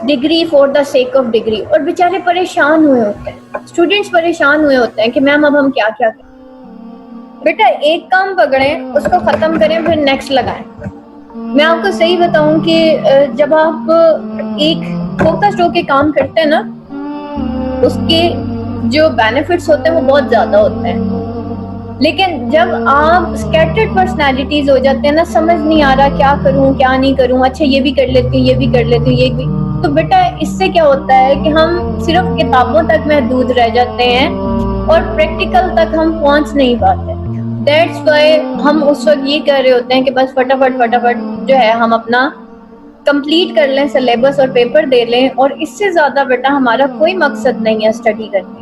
Degree for the sake of degree, اور بیچارے پریشان ہوئے ہوتے ہیں, اسٹوڈینٹس پریشان ہوئے ہوتے ہیں کہ میم اب ہم کیا کیا کریں. بیٹا ایک کام پکڑیں, اس کو ختم کریں, پھر نیکسٹ لگائیں. میں آپ کو صحیح بتاؤں کہ جب آپ ایک فوکسڈ ہو کے کام کرتے ہیں نا, اس کے جو بینیفٹس ہوتے ہیں وہ بہت زیادہ ہوتے ہیں. لیکن جب آپ اسکیٹرڈ پرسنالٹیز ہو جاتے ہیں نا, سمجھ نہیں آ رہا کیا کروں کیا نہیں کروں, اچھا یہ بھی کر لیتی ہوں, یہ بھی کر لیتی ہوں, یہ بھی, تو بیٹا اس سے کیا ہوتا ہے کہ ہم صرف کتابوں تک محدود رہ جاتے ہیں اور پریکٹیکل تک ہم پہنچ نہیں پاتے. دیٹس وائی ہم اس وقت یہ کر رہے ہوتے ہیں کہ بس فٹافٹ جو ہے ہم اپنا کمپلیٹ کر لیں سلیبس اور پیپر دے لیں, اور اس سے زیادہ بیٹا ہمارا کوئی مقصد نہیں ہے اسٹڈی کرنے.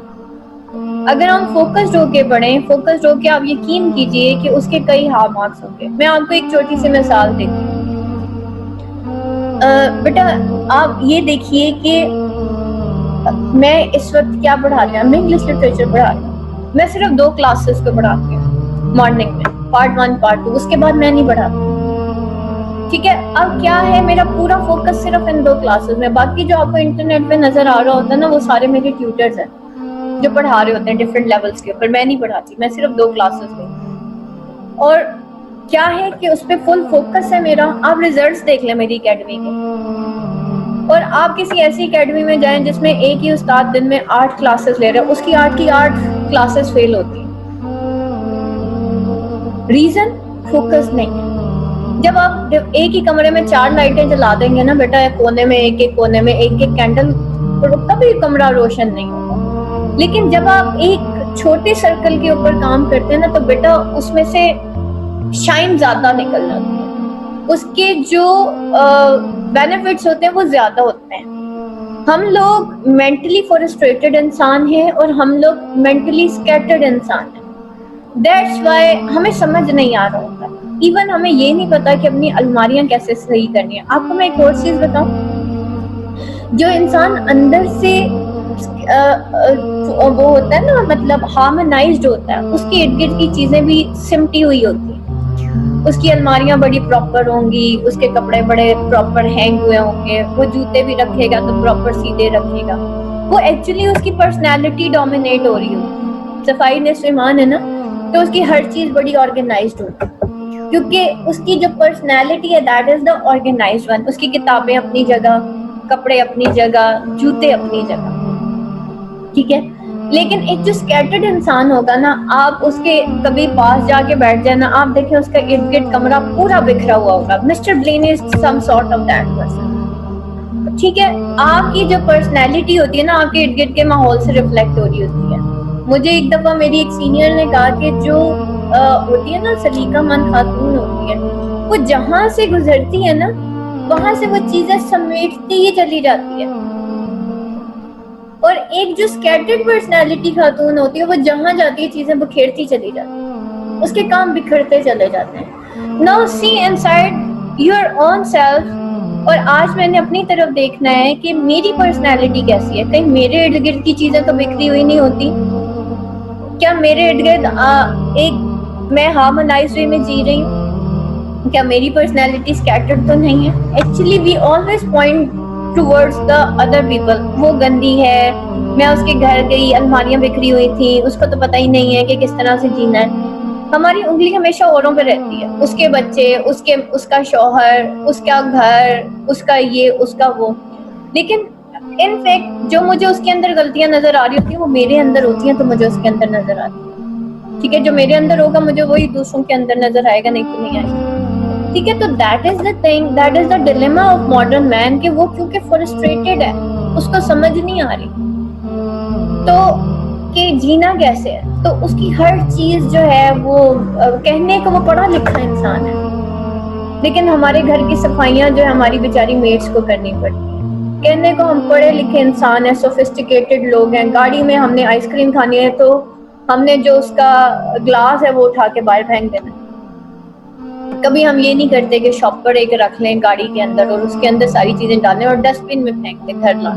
اگر ہم فوکسڈ ہو کے پڑھیں, فوکسڈ ہو کے, آپ یقین کیجئے کہ اس کے کئی ہاف مارکس ہوں گے. میں آپ کو ایک چھوٹی سی مثال دیتی ہوں. بیٹا آپ یہ دیکھیے کہ میں اس وقت کیا پڑھا رہی ہوں, میں انگلش لٹریچر پڑھا رہی ہوں. میں صرف 2 کلاسز کو پڑھاتی ہوں مارننگ میں, پارٹ 1 پارٹ 2, اس کے بعد میں نہیں پڑھاتی. ٹھیک ہے, اب کیا ہے, میرا پورا فوکس صرف ان 2 کلاسز میں. باقی جو آپ کو انٹرنیٹ پہ نظر آ رہا ہوتا ہے نا, وہ سارے میرے ٹیوٹرز ہیں جو پڑھا رہے ہوتے ہیں ڈفرینٹ لیولز کے اوپر. میں نہیں پڑھاتی, میں صرف 2 کلاسز میں. اور کیا ہے کہ اس پہ فل فوکس ہے میرا. آپ ریزلٹس دیکھ لیں میری اکیڈمی کے, اور آپ کسی ایسی اکیڈمی میں جائیں جس میں ایک ہی استاد دن میں 8 کلاسز لے رہے ہیں, اس کی 8 کی 8 کلاسز فیل ہوتی ہیں. ریزن فوکس نہیں ہے. جب آپ ایک ہی کمرے میں 4 لائٹیں جلا دیں گے نا بیٹا, ایک کونے میں ایک کونے میں ایک کینڈل, تو کبھی کمرہ روشن نہیں ہوگا. لیکن جب آپ ایک چھوٹے سرکل کے اوپر کام کرتے ہیں نا, تو بیٹا اس میں سے شائن زیادہ نکل جاتی ہے, اس کے جو بینیفٹس ہوتے ہیں وہ زیادہ ہوتے ہیں. ہم لوگ مینٹلی فرسٹریٹڈ انسان ہیں اور ہم لوگ مینٹلی اسکیٹرڈ انسان ہیں. دیٹس وائی ہمیں سمجھ نہیں آ رہا ہوتا. ایون ہمیں یہ نہیں پتا کہ اپنی الماریاں کیسے صحیح کرنی ہے. آپ کو میں ایک اور چیز بتاؤں, جو انسان اندر سے وہ ہوتا ہے نا, مطلب ہارمونائزڈ ہوتا ہے, اس کے ارد گرد کی چیزیں بھی سمٹی ہوئی ہوتی ہیں. اس کی الماریاں بڑی پراپر ہوں گی, اس کے کپڑے بڑے پراپر ہینگ ہوئے ہوں گے, وہ جوتے بھی رکھے گا تو پراپر سیدھے رکھے گا. وہ ایکچولی اس کی پرسنالٹی ڈومینیٹ ہو رہی ہوتی. صفائی نصف ایمان ہے نا, تو اس کی ہر چیز بڑی آرگنائزڈ ہوتی ہے, کیونکہ اس کی جو پرسنالٹی ہے that is the organized one. اس کی کتابیں اپنی جگہ, کپڑے اپنی جگہ, جوتے اپنی جگہ, ٹھیک ہے. لیکن ایک جو اسکیٹرڈ انسان ہوگا نا, آپ اس کے کبھی پاس جا کے بیٹھ جائے نا, آپ دیکھیں اس کا ارد گرد کمرہ پورا بکھرا ہوا ہوگا. Mister billion is some sort of that person, ٹھیک ہے. آپ کی جو پرسنالٹی ہوتی ہے نا, آپ کے ارد گرد کے ماحول سے ریفلیکٹ ہو رہی ہوتی ہے. مجھے ایک دفعہ میری ایک سینئر نے کہا کہ جو ہوتی ہے نا سلیقہ مند خاتون ہوتی ہے, وہ جہاں سے گزرتی ہے نا, وہاں سے وہ چیزیں سمیٹتی ہی چلی جاتی ہے. اور ایک جو اسکیٹرڈ پرسنالٹی خاتون ہوتی ہے, وہ جہاں جاتی ہے چیزیں بکھیرتی چلی جاتی ہے, اس کے کام بکھرتے چلے جاتے ہیں. Now see inside your own self. اور آج میں نے اپنی طرف دیکھنا ہے کہ میری پرسنالٹی کیسی ہے. کہیں میرے ارد گرد کی چیزیں تو بکھری ہوئی نہیں ہوتی؟ کیا میرے ارد گرد ایک میں ہارمونائز وے میں جی رہی ہوں؟ کیا میری پرسنالٹی اسکیٹرڈ تو نہیں ہے؟ Actually we always point towards the other people. وہ گندی ہے, میں اس کے گھر گئی, الماریاں بکھری ہوئی تھیں, اس کو تو پتہ ہی نہیں ہے کہ کس طرح سے جینا ہے. ہماری انگلی ہمیشہ اوروں پہ رہتی ہے, اس کے بچے, اس کا شوہر, اس کا گھر, اس کا یہ, اس کا وہ. لیکن ان فیکٹ جو مجھے اس کے اندر غلطیاں نظر آ رہی ہوتی ہیں, وہ میرے اندر ہوتی ہیں, تو مجھے اس کے اندر نظر آتی ہیں. ٹھیک ہے, جو میرے اندر ہوگا مجھے وہی دوسروں کے اندر نظر آئے گا, نہیں تو نہیں آئے گا. ٹھیک ہے, تو that is the thing, that is the dilemma of modern man, کہ وہ کیونکہ فرسٹریٹڈ ہے, اس کو سمجھ نہیں آ رہی تو کہ جینا کیسے ہے. تو اس کی ہر چیز جو ہے وہ کہنے کو وہ پڑھا لکھا انسان ہے, لیکن ہمارے گھر کی صفائیاں جو ہے ہماری بیچاری میٹس کو کرنی پڑتی ہیں. کہنے کو ہم پڑھے لکھے انسان ہیں, سوفسٹیکیٹڈ لوگ ہیں, گاڑی میں ہم نے آئس کریم کھانی ہے تو ہم نے جو اس کا گلاس ہے وہ اٹھا کے باہر پھینک دینا. کبھی ہم یہ نہیں کرتے کہ شاپ پر ایک رکھ لیں گاڑی کے اندر اور اس کے اندر ساری چیزیں ڈالیں اور ڈسٹ بن میں پھینک دیں گھر لا.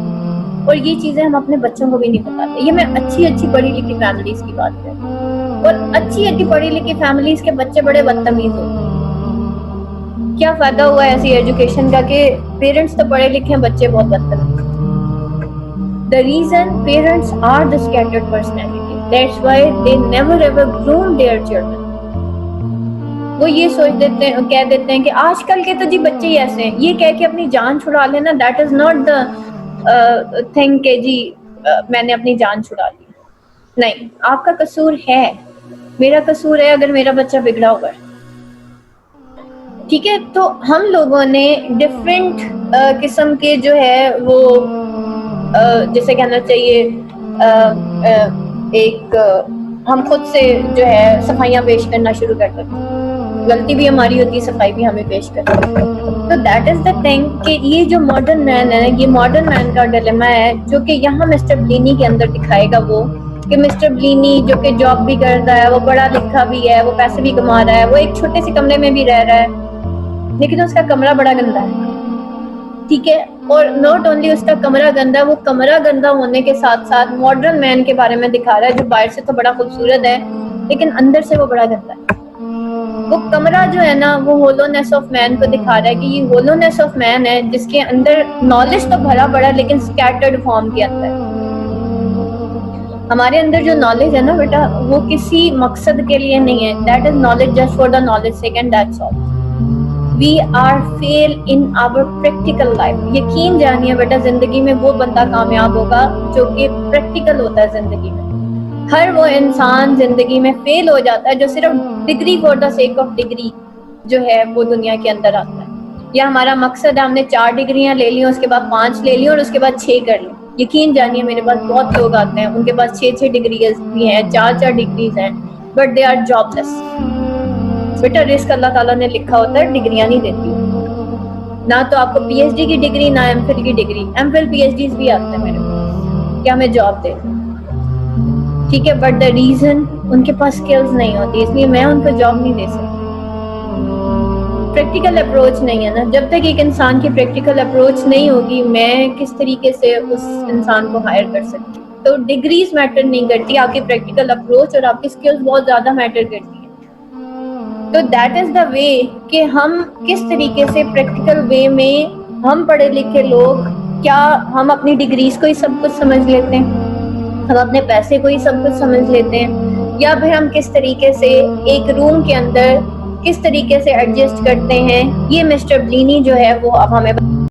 اور یہ چیزیں ہم اپنے بچوں کو بھی نہیں بتاتے. یہ میں اچھی پڑھی لکھی فیملیز کی بات کر رہی ہوں, اور اچھی پڑھی لکھی فیملیز کے بچے بڑے بدتمیز ہوتے ہیں. کیا فائدہ ہوا ایسی ایجوکیشن کا کہ پیرنٹس تو پڑھے لکھے ہیں, بچے بہت بدتر ہیں. The reason parents are the scattered personality. That's why they never ever groom their children. وہ یہ سوچ دیتے ہیں, کہہ دیتے ہیں کہ آج کل کے تو جی بچے ہی ایسے ہیں, یہ کہہ کے اپنی جان چھڑا لینا, that is not the thing کہ جی میں نے اپنی جان چھڑا لی. نہیں, آپ کا قصور ہے, میرا قصور ہے اگر میرا بچہ بگڑا ہوا ہے. ٹھیک ہے, تو ہم لوگوں نے ڈفرینٹ قسم کے جو ہے وہ جیسے کہنا چاہیے ایک ہم خود سے جو ہے صفائیاں پیش کرنا شروع کر دیتے ہیں. غلطی بھی ہماری ہوتی ہے, صفائی بھی ہمیں پیش کرتے ہیں. تو دیٹ از دا تھنگ کہ یہ جو ماڈرن مین ہے, یہ ماڈرن مین کا ڈیلیما ہے جو کہ یہاں مسٹر بلینی کے اندر دکھائے گا. وہ کہ مسٹر بلینی جو کہ جاب بھی کرتا ہے, وہ پڑھا لکھا بھی ہے, وہ پیسے بھی کما رہا ہے, وہ ایک چھوٹے سے کمرے میں بھی رہ رہا ہے, لیکن اس کا کمرہ بڑا گندا ہے. ٹھیک ہے, اور ناٹ اونلی اس کا کمرہ گندا ہے, وہ کمرہ گندا ہونے کے ساتھ ساتھ ماڈرن مین کے بارے میں دکھا رہا ہے جو باہر سے تو بڑا خوبصورت ہے لیکن اندر سے وہ بڑا گندا ہے. وہ کمرہ جو ہے نا وہ ہولونیس آف مین کو دکھا رہا ہے کہ یہ ہولونیس آف مین ہے جس کے اندر نالج تو بھرا پڑا ہے لیکن اسکیٹرڈ فارم کے اندر. ہمارے اندر جو نالج ہے نا بیٹا, وہ کسی مقصد کے لیے نہیں ہے. That is knowledge just for the knowledge sake and that's all. We are fail in our practical life. یقین جانیے بیٹا, زندگی میں وہ بندہ کامیاب ہوگا جو کہ پریکٹیکل ہوتا ہے زندگی میں. ہر وہ انسان زندگی میں فیل ہو جاتا ہے جو صرف degree for the sake of degree جو ہے وہ دنیا کے اندر آتا ہے. یا ہمارا مقصد ہے ہم نے 4 ڈگریاں لے لی, اس کے بعد 5 لے لی اور اس کے بعد 6 کر لی. یقین جانیے میرے پاس بہت لوگ آتے ہیں, ان کے پاس 6 ڈگریز بھی ہیں, 4 ڈگریز ہیں, بٹ دے آر جاب لیس. بیٹا رزق اللہ تعالیٰ نے لکھا ہوتا ہے, ڈگریاں نہیں دیتی. نہ تو آپ کو پی ایچ ڈی کی ڈگری, نہ ایم فل کی degree. M Phil P H Ds بھی آتے ہیں میرے پاس کہ ہمیں جاب دے. ٹھیک ہے, بٹ دا ریزن ان کے پاس اسکلز نہیں ہوتی, اس لیے میں ان کو جاب نہیں دے سکتی. پریکٹیکل اپروچ نہیں ہے نا. جب تک ایک انسان کی پریکٹیکل اپروچ نہیں ہوگی, میں کس طریقے سے اس انسان کو ہائر کر سکتی. تو ڈگریز میٹر نہیں کرتی, آپ کی پریکٹیکل اپروچ اور آپ کی اسکلز بہت زیادہ میٹر کرتی ہیں. تو دیٹ از دا وے کہ ہم کس طریقے سے پریکٹیکل وے میں, ہم پڑھے لکھے لوگ کیا ہم اپنی ڈگریز کو ہی سب کچھ سمجھ لیتے ہیں, ہم اپنے پیسے کو ہی سب کچھ سمجھ لیتے ہیں, یا پھر ہم کس طریقے سے ایک روم کے اندر کس طریقے سے ایڈجسٹ کرتے ہیں. یہ مسٹر بلینی جو ہے وہ اب ہمیں